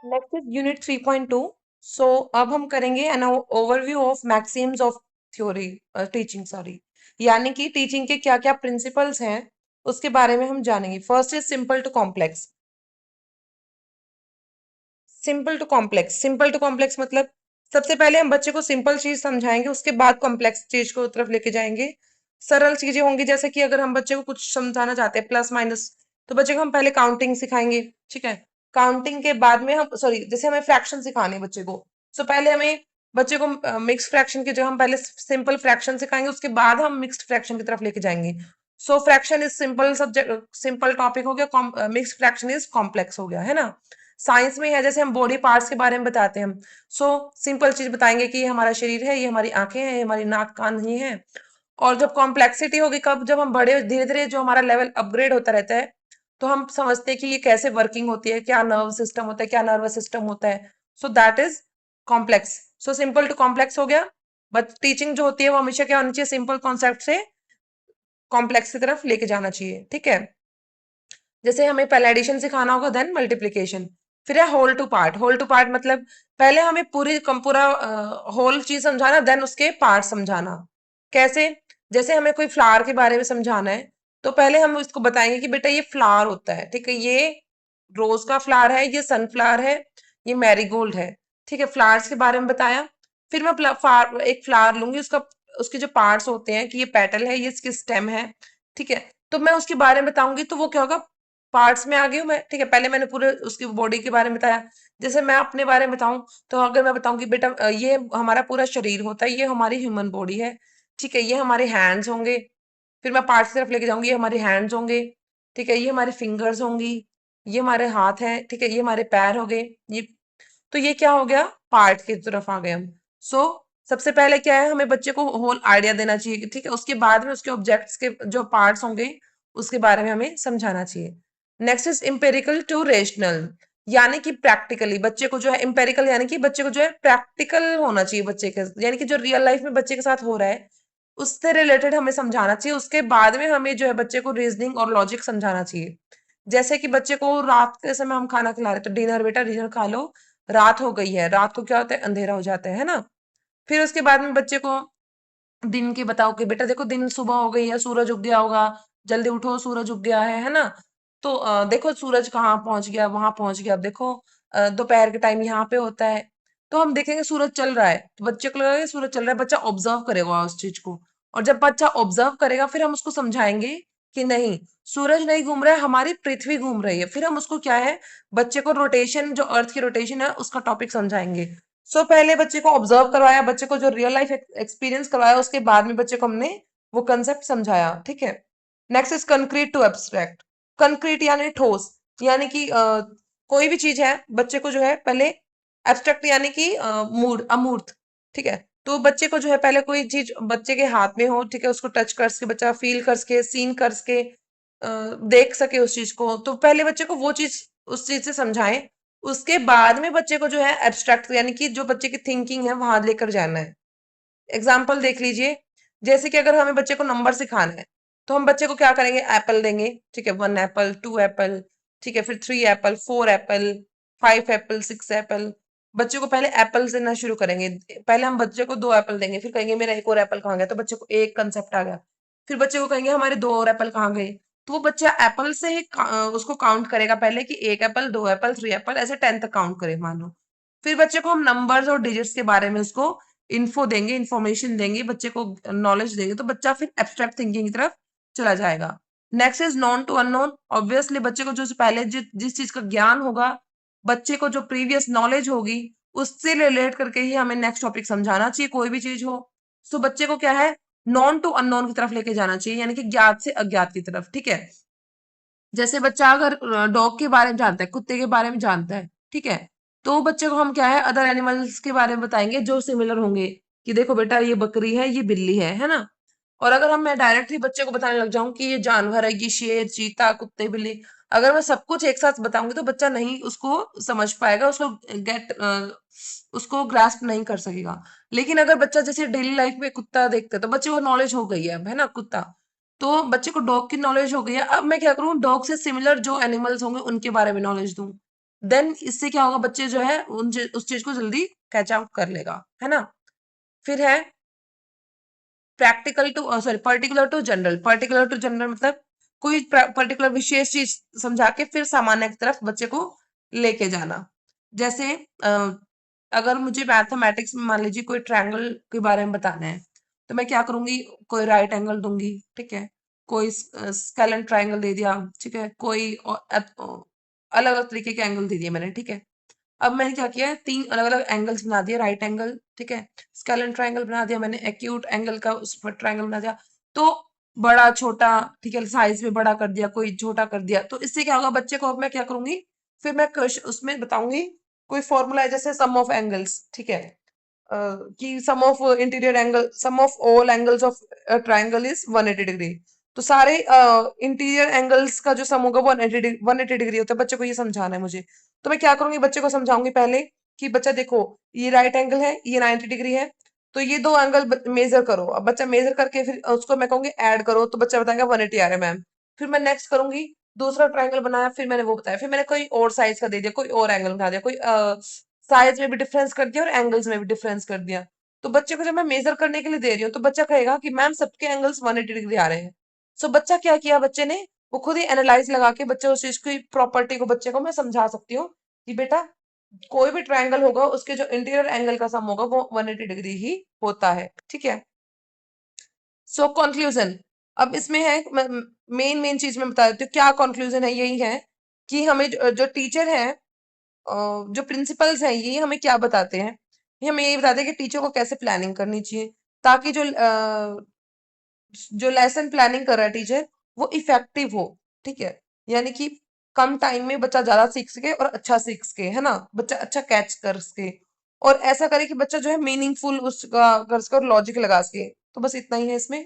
Next is unit 3.2। सो अब हम करेंगे an overview of Maxim's of theory, teaching sorry, यानी कि टीचिंग के क्या क्या प्रिंसिपल्स हैं उसके बारे में हम जानेंगे। First is simple to complex. Simple to complex मतलब सबसे पहले हम बच्चे को सिंपल चीज समझाएंगे, उसके बाद कॉम्प्लेक्स चीज को तरफ लेके जाएंगे। सरल चीजें होंगी जैसे कि अगर हम बच्चे को कुछ समझाना चाहते हैं प्लस माइनस, तो बच्चे को हम पहले काउंटिंग सिखाएंगे। ठीक है, काउंटिंग के बाद में हम सॉरी जैसे हमें फ्रैक्शन सिखाने हैं बच्चे को, सो पहले हमें बच्चे को मिक्स फ्रैक्शन की जगह हम पहले सिंपल फ्रैक्शन सिखाएंगे, उसके बाद हम मिक्स्ड फ्रैक्शन की तरफ लेके जाएंगे। So fraction is simple subject, simple topic हो गया, मिक्स्ड फ्रैक्शन इज कॉम्प्लेक्स हो गया, है ना। साइंस में है जैसे हम बॉडी पार्ट्स के बारे में बताते हैं हम, सो सिंपल चीज बताएंगे कि ये हमारा शरीर है, ये हमारी आंखें हैं, ये हमारी नाक कान ये है। और जब कॉम्प्लेक्सिटी होगी कब, जब हम बड़े धीरे धीरे जो हमारा लेवल अपग्रेड होता रहता है, तो हम समझते हैं कि ये कैसे वर्किंग होती है, क्या नर्व सिस्टम होता है, क्या नर्वस सिस्टम होता है। So that is complex. So simple to complex हो गया। बट टीचिंग जो होती है वो हमेशा क्या होनी चाहिए, सिंपल कॉन्सेप्ट से कॉम्प्लेक्स की तरफ लेके जाना चाहिए। ठीक है, जैसे हमें पहले एडिशन सिखाना होगा, देन मल्टीप्लीकेशन। फिर है whole to part. Whole to part मतलब पहले हमें पूरा होल चीज समझाना, देन उसके पार्ट समझाना। कैसे, जैसे हमें कोई फ्लावर के बारे में समझाना है, तो पहले हम उसको बताएंगे कि बेटा ये फ्लावर होता है, ठीक है, ये रोज का फ्लावर है, ये सनफ्लावर है, ये मैरीगोल्ड है। ठीक है, फ्लावर्स के बारे में बताया। फिर मैं एक फ्लावर लूंगी, उसका उसके जो पार्ट्स होते हैं कि ये पेटल है, ये इसकी स्टेम है। ठीक है, तो मैं उसके बारे में बताऊंगी, तो वो क्या होगा, पार्ट्स में आ गई हूँ मैं। ठीक है, पहले मैंने पूरे उसकी बॉडी के बारे में बताया। जैसे मैं अपने बारे में बताऊं, तो अगर मैं बताऊं कि बेटा ये हमारा पूरा शरीर होता है, ये हमारी ह्यूमन बॉडी है। ठीक है, ये हमारे हैंड्स होंगे। फिर मैं पार्ट्स की तरफ लेके जाऊंगी, ये हमारे हैंड्स होंगे। ठीक है, ये हमारे फिंगर्स होंगी, ये हमारे हाथ हैं। ठीक है, ये हमारे पैर हो गए। ये तो ये क्या हो गया, पार्ट की तरफ आ गए हम। सो सबसे पहले क्या है, हमें बच्चे को होल आइडिया देना चाहिए कि ठीक है, उसके बाद में उसके ऑब्जेक्ट्स के जो पार्ट्स होंगे उसके बारे में हमें समझाना चाहिए। Next is empirical to rational, यानी कि प्रैक्टिकली बच्चे को जो है, इम्पेरिकल यानी कि बच्चे को जो है प्रैक्टिकल होना चाहिए बच्चे के, यानी कि जो रियल लाइफ में बच्चे के साथ हो रहा है उससे रिलेटेड हमें समझाना चाहिए। उसके बाद में हमें जो है बच्चे को रीजनिंग और लॉजिक समझाना चाहिए। जैसे कि बच्चे को रात के समय हम खाना खिला रहे तो डिनर बेटा डिनर खा लो, रात हो गई है, रात को क्या होता है, अंधेरा हो जाता है ना। फिर उसके बाद में बच्चे को दिन की बताओ कि बेटा देखो दिन सुबह हो गई है, सूरज उग गया होगा, जल्दी उठो सूरज उग गया है ना। तो देखो सूरज कहाँ पहुंच गया, वहां पहुंच गया, अब देखो दोपहर के टाइम यहाँ पे होता है। तो हम देखेंगे सूरज चल रहा है, तो बच्चे को लगेगा कि सूरज चल रहा है, बच्चा ऑब्जर्व करेगा उस चीज को। और जब बच्चा ऑब्जर्व करेगा फिर हम उसको समझाएंगे कि नहीं, सूरज नहीं घूम रहा है, हमारी पृथ्वी घूम रही है। फिर हम उसको क्या है, बच्चे को रोटेशन, जो अर्थ की रोटेशन है उसका टॉपिक समझाएंगे। सो पहले बच्चे को ऑब्जर्व करवाया, बच्चे को जो रियल लाइफ एक्सपीरियंस करवाया, उसके बाद में बच्चे को हमने वो कंसेप्ट समझाया। ठीक है, next is concrete to abstract. Concrete यानी ठोस, यानी कि कोई भी चीज है बच्चे को जो है पहले, एब्स्ट्रैक्ट यानी कि मूड अमूर्त। ठीक है, तो बच्चे को जो है पहले कोई चीज बच्चे के हाथ में हो, ठीक है, उसको टच करके बच्चा फील करके सीन करके देख सके उस चीज को, तो पहले बच्चे को वो चीज उस चीज से समझाएं। उसके बाद में बच्चे को जो है एब्स्ट्रैक्ट यानी कि जो बच्चे की थिंकिंग है वहां लेकर जाना है। एग्जाम्पल देख लीजिए, जैसे कि अगर हमें बच्चे को नंबर सिखाना है, तो हम बच्चे को क्या करेंगे, एप्पल देंगे। ठीक है, 1 एप्पल, 2 एप्पल, ठीक है, फिर 3 एप्पल, 4 एप्पल, 5 एप्पल, 6 एप्पल। बच्चे को पहले एप्पल देना शुरू करेंगे। पहले हम बच्चे को 2 एप्पल देंगे, फिर कहेंगे मेरा एक और एप्पल कहाँ गया, तो बच्चे को एक कंसेप्ट आ गया। फिर बच्चे को कहेंगे हमारे 2 और एप्पल कहाँ गए, तो वो बच्चा एप्पल से ही उसको काउंट करेगा पहले कि 1 एप्पल, 2 एप्पल, 3 एप्पल, ऐसे 10 तक काउंट करे मान लो। फिर बच्चे को हम नंबर्स और डिजिट्स के बारे में उसको इन्फो देंगे, इन्फॉर्मेशन देंगे, बच्चे को नॉलेज देंगे, तो बच्चा फिर एब्स्ट्रैक्ट थिंकिंग की तरफ चला जाएगा। Next is known to unknown. Obviously बच्चे को जो पहले जिस चीज का ज्ञान होगा, बच्चे को जो प्रीवियस नॉलेज होगी, उससे रिलेट करके ही हमें नेक्स्ट टॉपिक समझाना चाहिए, कोई भी चीज हो। सो बच्चे को क्या है, नॉन टू अननोन की तरफ लेके जाना चाहिए, यानी कि ज्ञात से अज्ञात की तरफ। ठीक है, जैसे बच्चा अगर डॉग के बारे में जानता है, कुत्ते के बारे में जानता है, ठीक है, तो बच्चे को हम क्या है अदर एनिमल्स के बारे में बताएंगे जो सिमिलर होंगे, कि देखो बेटा ये बकरी है, ये बिल्ली है ना। और अगर हम मैं डायरेक्टली बच्चे को बताने लग जाऊं कि ये जानवर है, ये शेर, चीता, कुत्ते, बिल्ली, अगर मैं सब कुछ एक साथ बताऊंगी तो बच्चा नहीं उसको समझ पाएगा, उसको गेट उसको ग्रास्प नहीं कर सकेगा। लेकिन अगर बच्चा जैसे डेली लाइफ में कुत्ता देखता है तो बच्चे को नॉलेज हो गई है अब, है ना, कुत्ता, तो बच्चे को डॉग की नॉलेज हो गई है। अब मैं क्या करूँ, डॉग से सिमिलर जो एनिमल्स होंगे उनके बारे में नॉलेज दूं। देन इससे क्या होगा, बच्चे जो है उस चीज को जल्दी कैच आउट कर लेगा, है ना। फिर है practical to sorry particular to general. Particular to general मतलब कोई पर्टिकुलर विशेष चीज समझा के फिर सामान्य की तरफ बच्चे को लेके जाना। जैसे अगर मुझे मैथमेटिक्स में मान लीजिए कोई ट्रायंगल के बारे में बताना है, तो मैं क्या करूंगी, कोई राइट एंगल दूंगी, ठीक है, कोई स्केलेंट ट्रायंगल दे दिया, ठीक है, कोई अलग अलग तरीके के एंगल दे दिए मैंने, ठीक है। अब मैंने क्या किया है, 3 अलग-अलग एंगल्स बना दिए, राइट एंगल, ठीक है, स्केलेंट ट्रायंगल बना दिया मैंने, एक्यूट एंगल का उस पर ट्रायंगल बना दिया। तो बड़ा छोटा, ठीक है, साइज में बड़ा कर दिया, कोई छोटा कर दिया, तो इससे क्या होगा बच्चे को, अब मैं क्या करूंगी, फिर मैं उसमें बताऊंगी कोई फॉर्मूला है जैसे सम ऑफ एंगल्स, ठीक है, कि sum of interior angle, sum of all angles of triangle is 180 degree. तो सारे इंटीरियर एंगल्स का जो सम होगा वो 180 डिग्री होता है, बच्चे को ये समझाना है मुझे। तो मैं क्या करूंगी, बच्चे को समझाऊंगी पहले कि बच्चा देखो, ये राइट एंगल है, ये 90 डिग्री है, तो ये दो एंगल मेजर करो। अब बच्चा मेजर करके फिर उसको मैं कहूंगी ऐड करो, तो बच्चा बताएगा 180 आ रहा है मैम। फिर मैं नेक्स्ट करूंगी, दूसरा ट्रायंगल बनाया, फिर मैंने वो बताया, फिर मैंने कोई और साइज का दे दिया, कोई और एंगल बना दिया, कोई साइज में भी डिफरेंस कर दिया और एंगल्स में भी डिफरेंस कर दिया। तो बच्चे को जब मैं मेजर करने के लिए दे रही हूँ, तो बच्चा कहेगा कि मैम सबके एंगल्स 180 डिग्री आ रहे हैं। सो बच्चा क्या किया, बच्चे ने वो खुद ही एनालाइज लगा के बच्चे उस चीज की प्रॉपर्टी को बच्चे को मैं समझा सकती हूँ कि बेटा कोई भी ट्रायंगल होगा उसके जो इंटीरियर एंगल का सम होगा वो 180 डिग्री ही होता है, ठीक है। सो कंक्लूजन, अब इसमें है मेन मेन चीज मैं बता देती हूँ क्या कंक्लूजन है, यही है कि हमें जो टीचर है, जो प्रिंसिपल्स हैं, ये हमें क्या बताते हैं, ये हमें यही बताते हैं कि टीचर को कैसे प्लानिंग करनी चाहिए, ताकि जो लेसन प्लानिंग कर रहा है टीचर वो इफेक्टिव हो, ठीक है, यानी कि कम टाइम में बच्चा ज्यादा सीख सके और अच्छा सीख सके, है ना, बच्चा अच्छा कैच कर सके, और ऐसा करे कि बच्चा जो है मीनिंगफुल उसका कर सके और लॉजिक लगा सके। तो बस इतना ही है इसमें।